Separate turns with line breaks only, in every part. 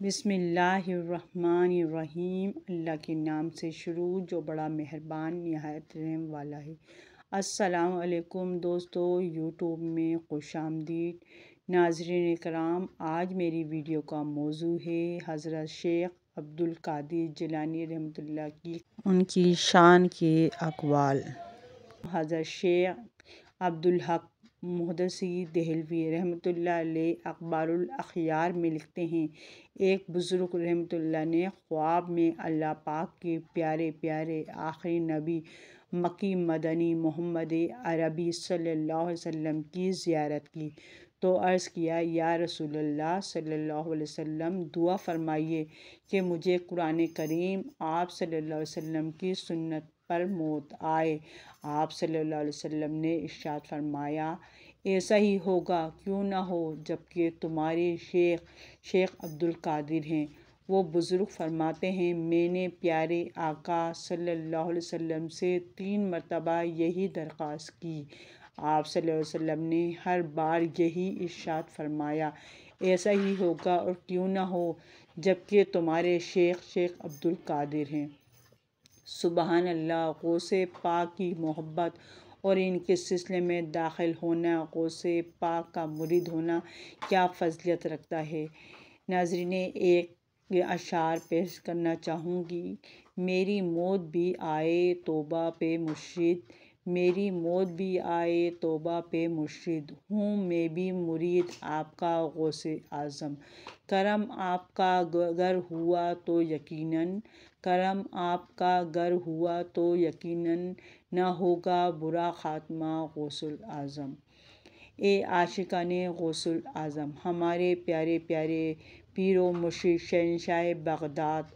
بسم اللہ الرحمن الرحیم۔ اللہ کے نام سے شروع جو بڑا مہربان نہایت رحم والا ہے۔ السلام علیکم دوستو، یوٹیوب میں خوش آمدید۔ ناظرین کرام، آج میری ویڈیو کا موضوع ہے حضرت شیخ عبدالقادر جیلانی رحمۃ اللہ کی ان کی شان کے اقوال۔ حضرت شیخ عبدالحق محدثی دہلوی رحمۃ اللہ علیہ اخبار الاخیار میں لکھتے ہیں، ایک بزرگ رحمۃ اللہ نے خواب میں اللہ پاک کے پیارے پیارے آخری نبی مکی مدنی محمد عربی صلی اللہ علیہ وسلم کی زیارت کی تو عرض کیا، یا رسول اللہ صلی اللہ علیہ وسلم، دعا فرمائیے کہ مجھے قرآن کریم آپ صلی اللہ علیہ وسلم کی سنت پر موت آئے۔ آپ صلی اللہ علیہ وسلم نے ارشاد فرمایا، ایسا ہی ہوگا، کیوں نہ ہو، جبکہ تمہارے شیخ عبدالقادر ہیں۔ وہ بزرگ فرماتے ہیں، میں نے پیارے آقا صلی اللہ علیہ وسلم سے 3 مرتبہ یہی درخواست کی۔ آپ صلی اللہ علیہ وسلم نے ہر بار یہی ارشاد فرمایا، ایسا ہی ہوگا اور کیوں نہ ہو، جبکہ تمہارے شیخ عبدالقادر ہیں۔ سبحان اللہ، غوث پاک کی محبت اور ان کے سلسلے میں داخل ہونا، غوث پاک کا مرید ہونا کیا فضیلت رکھتا ہے۔ ناظرین، ایک اشعار پیش کرنا چاہوں گی۔ میری موت بھی آئے توبہ پہ مرشد، میری موت بھی آئے توبہ پہ مرشد، ہوں میں بھی مرید آپ کا غوث اعظم۔ کرم آپ کا گر ہوا تو یقیناً، کرم آپ کا گر ہوا تو یقیناً، نہ ہوگا برا خاتمہ غوث الاعظم۔ اے عاشقان غوث الاعظم، ہمارے پیارے پیارے پیر و مرشد شہنشاہ بغداد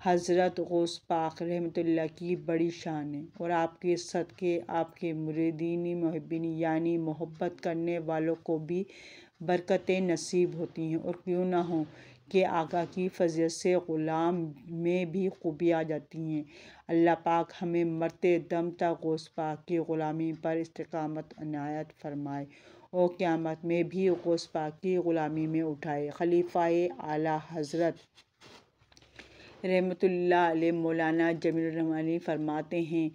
حضرت غوث پاک رحمۃ اللہ کی بڑی شان ہے، اور آپ کے صدقے آپ کے مریدین محبین یعنی محبت کرنے والوں کو بھی برکتیں نصیب ہوتی ہیں، اور کیوں نہ ہوں کہ آقا کی فضیلت سے غلام میں بھی خوبی آ جاتی ہیں۔ اللہ پاک ہمیں مرتے دم تک غوث پاک کی غلامی پر استقامت عنایت فرمائے اور قیامت میں بھی غوث پاک کی غلامی میں اٹھائے۔ خلیفہ اعلیٰ حضرت رحمۃ اللہ علیہ مولانا جمیل الرحمن فرماتے ہیں،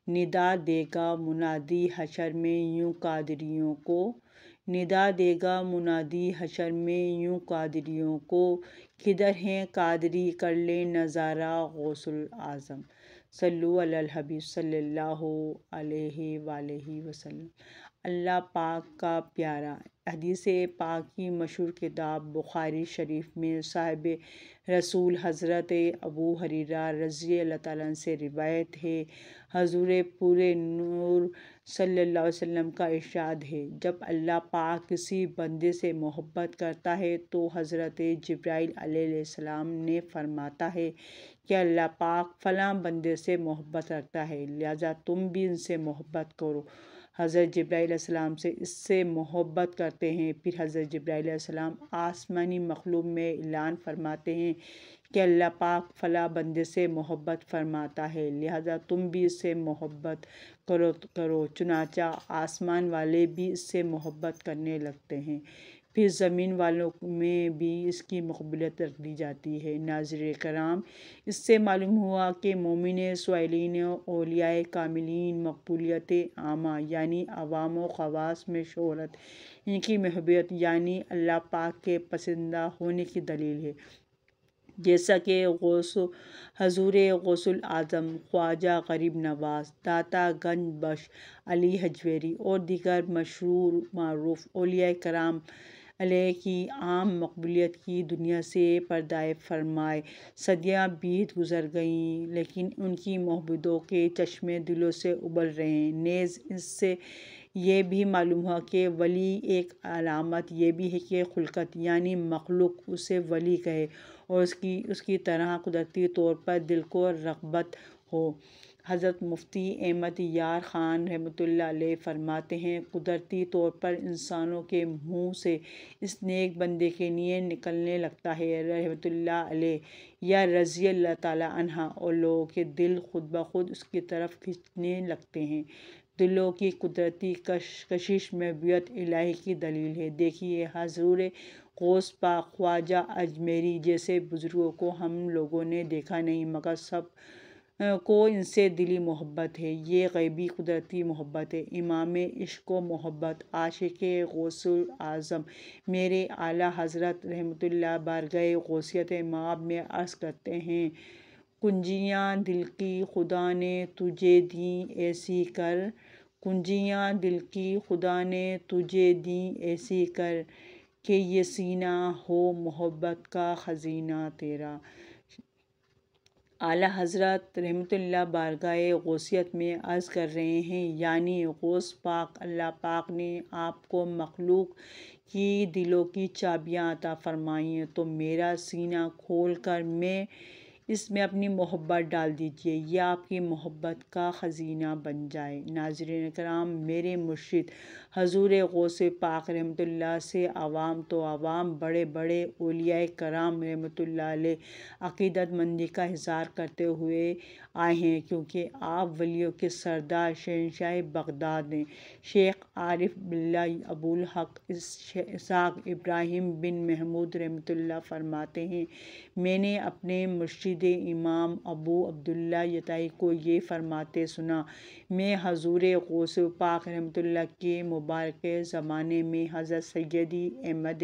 ندا دے گا منادی حشر میں یوں قادریوں کو، ندا دے گا منادی حشر میں یوں قادریوں کو، کدھر ہیں قادری کر لیں نظارہ غوث الاعظم۔ صلو علی الحبیب صلی اللہ علیہ وآلہ وسلم۔ اللہ پاک کا پیارا۔ حدیث پاک کی مشہور کتاب بخاری شریف میں صاحب رسول حضرت ابو ہریرہ رضی اللہ تعالیٰ عنہ سے روایت ہے، حضور پورے نور صلی اللہ علیہ وسلم کا ارشاد ہے، جب اللہ پاک کسی بندے سے محبت کرتا ہے تو حضرت جبرائیل علیہ السلام نے فرماتا ہے کہ اللہ پاک فلاں بندے سے محبت رکھتا ہے، لہٰذا تم بھی ان سے محبت کرو۔ حضرت جبرائیل علیہ السلام سے اس سے محبت کرتے ہیں، پھر حضرت جبرائیل علیہ السلام آسمانی مخلوق میں اعلان فرماتے ہیں کہ اللہ پاک فلاں بندے سے محبت فرماتا ہے، لہٰذا تم بھی اس سے محبت کرو۔ چنانچہ آسمان والے بھی اس سے محبت کرنے لگتے ہیں، پھر زمین والوں میں بھی اس کی مقبولیت رکھ دی جاتی ہے۔ ناظرین کرام، اس سے معلوم ہوا کہ مومن صالحین، اولیاء کاملین مقبولیت عامہ یعنی عوام و خواص میں شہرت، ان کی محبوبیت یعنی اللہ پاک کے پسندیدہ ہونے کی دلیل ہے، جیسا کہ حضور غوث الاعظم، خواجہ غریب نواز، داتا گنج بخش، علی حجویری اور دیگر مشہور معروف اولیاء کرام علیہ کی عام مقبولیت کی دنیا سے پردہ فرمائے صدیاں بیت گزر گئیں، لیکن ان کی محبوبیتوں کے چشمے دلوں سے ابل رہے ہیں۔ نیز اس سے یہ بھی معلوم ہوا کہ ولی ایک علامت یہ بھی ہے کہ خلقت یعنی مخلوق اسے ولی کہے اور اس کی طرح قدرتی طور پر دل کو رغبت ہو۔ حضرت مفتی احمد یار خان رحمۃ اللہ علیہ فرماتے ہیں، قدرتی طور پر انسانوں کے منہ سے اس نیک بندے کے لیے نکلنے لگتا ہے رحمۃ اللہ علیہ یا رضی اللہ تعالیٰ عنہ، اور لوگوں کے دل خود بخود اس کی طرف کھنچنے لگتے ہیں۔ دلوں کی قدرتی کشش محبوبیت الہی کی دلیل ہے۔ دیکھیے، حضور غوث پاک خواجہ اجمیری جیسے بزرگوں کو ہم لوگوں نے دیکھا نہیں، مگر سب کو ان سے دلی محبت ہے۔ یہ غیبی قدرتی محبت ہے۔ امام عشق و محبت عاشق غوث اعظم میرے اعلیٰ حضرت رحمۃ اللہ بارگاہ غوثیت مآب میں عرض کرتے ہیں، کنجیاں دل کی خدا نے تجھے دیں ایسی کر، کنجیاں دل کی خدا نے تجھے دیں ایسی کر، کہ یہ سینہ ہو محبت کا خزینہ تیرا۔ اعلیٰ حضرت رحمۃ اللہ بارگاہ غوثیت میں عرض کر رہے ہیں، یعنی غوث پاک اللہ پاک نے آپ کو مخلوق کی دلوں کی چابیاں عطا فرمائی ہیں، تو میرا سینہ کھول کر اس میں اپنی محبت ڈال دیجیے، یہ آپ کی محبت کا خزینہ بن جائے۔ ناظرین کرام، میرے مرشد حضور غوث پاک رحمۃ اللہ سے عوام تو عوام، بڑے بڑے اولیاء کرام رحمۃ اللہ علیہ عقیدت مندی کا اظہار کرتے ہوئے آئے ہیں، کیونکہ آپ ولیوں کے سردار شہنشاہ بغداد ہیں۔ شیخ عارف باللہ ابوالحق اسحاق ابراہیم بن محمود رحمۃ اللہ فرماتے ہیں، میں نے اپنے مرشد امام ابو عبداللہ یتائی کو یہ فرماتے سنا، میں حضور غوث پاک رحمۃ اللہ کے مبارک زمانے میں حضرت سیدی احمد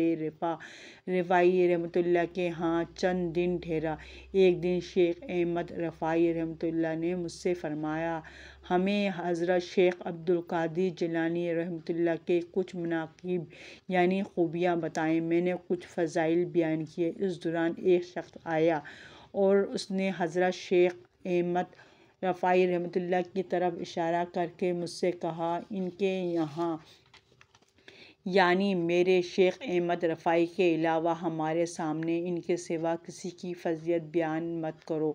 رفاعی رحمۃ اللہ کے ہاں چند دن ٹھہرا۔ ایک دن شیخ احمد رفاعی رحمۃ اللہ نے مجھ سے فرمایا، ہمیں حضرت شیخ عبدالقادر جیلانی رحمۃ اللہ کے کچھ مناقب یعنی خوبیاں بتائیں۔ میں نے کچھ فضائل بیان کیے۔ اس دوران ایک شخص آیا اور اس نے حضرت شیخ احمد رفاعی رحمۃ اللہ کی طرف اشارہ کر کے مجھ سے کہا، ان کے یہاں یعنی میرے شیخ احمد رفاعی کے علاوہ ہمارے سامنے ان کے سوا کسی کی فضیلت بیان مت کرو۔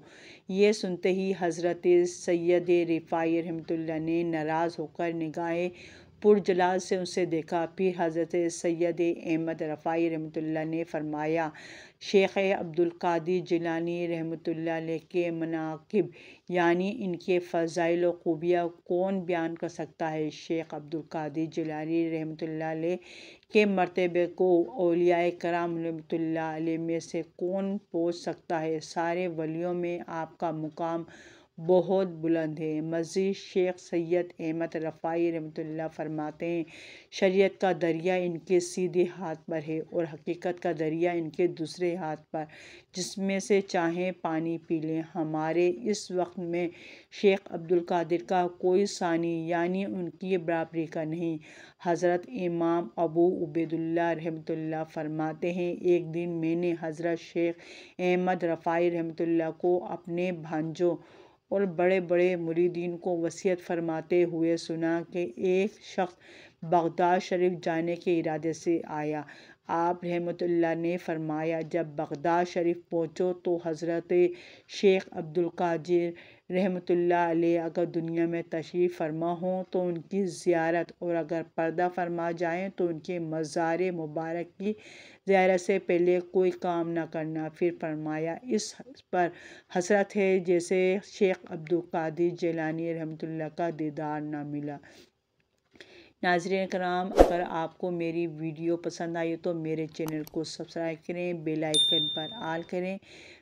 یہ سنتے ہی حضرت سید رفاعی رحمۃ اللہ نے ناراض ہو کر نگاہ پرجلال سے اسے دیکھا۔ پھر حضرت سید احمد رفاعی رحمۃ اللہ نے فرمایا، شیخ عبدالقادر جیلانی رحمۃ اللہ علیہ کے مناقب یعنی ان کے فضائل و خوبیاں کون بیان کر سکتا ہے؟ شیخ عبدالقادر جیلانی رحمۃ اللہ علیہ کے مرتبے کو اولیاء کرام رحمۃ اللہ علیہ میں سے کون پہنچ سکتا ہے؟ سارے ولیوں میں آپ کا مقام بہت بلند ہے۔ مزید شیخ سید احمد رفاعی رحمۃ اللہ فرماتے ہیں، شریعت کا دریا ان کے سیدھے ہاتھ پر ہے اور حقیقت کا دریا ان کے دوسرے ہاتھ پر، جس میں سے چاہیں پانی پی لیں۔ ہمارے اس وقت میں شیخ عبدالقادر کا کوئی ثانی یعنی ان کی برابری کا نہیں۔ حضرت امام ابو عبیداللہ رحمۃ اللہ فرماتے ہیں، ایک دن میں نے حضرت شیخ احمد رفاعی رحمۃ اللہ کو اپنے بھانجوں اور بڑے بڑے مریدین کو وصیت فرماتے ہوئے سنا کہ ایک شخص بغداد شریف جانے کے ارادے سے آیا۔ آپ رحمۃ اللہ نے فرمایا، جب بغداد شریف پہنچو تو حضرت شیخ عبدالقادر رحمۃ اللہ علیہ اگر دنیا میں تشریف فرما ہوں تو ان کی زیارت، اور اگر پردہ فرما جائیں تو ان کے مزار مبارک کی زیارت سے پہلے کوئی کام نہ کرنا۔ پھر فرمایا، اس پر حسرت ہے جیسے شیخ عبدالقادر جیلانی رحمۃ اللہ کا دیدار نہ ملا۔ ناظرین کرام، اگر آپ کو میری ویڈیو پسند آئی تو میرے چینل کو سبسکرائب کریں، بیل آئیکن پر آل کریں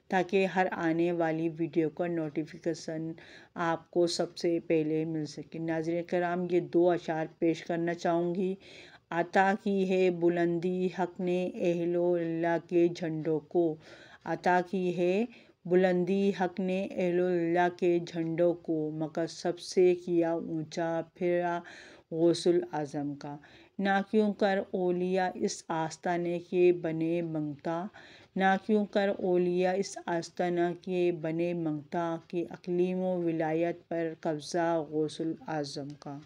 تاکہ ہر آنے والی ویڈیو کا نوٹیفیکیشن آپ کو سب سے پہلے مل سکے۔ ناظرین کرام، یہ دو اشعار پیش کرنا چاہوں گی۔ عطا کی ہے بلندی حق نے اہل اللہ کے جھنڈوں کو، عطا کی ہے بلندی حق نے اہل اللہ کے جھنڈوں کو، مگر سب سے کیا اونچا پھرا غوث اعظم کا۔ نہ کیوں کر اولیاء اس آستانے کے بنے منگتا، نہ کیوں کر اولیاء اس آستانہ کے بنے منگتا، کہ اقلیم و ولایت پر قبضہ غوث اعظم کا۔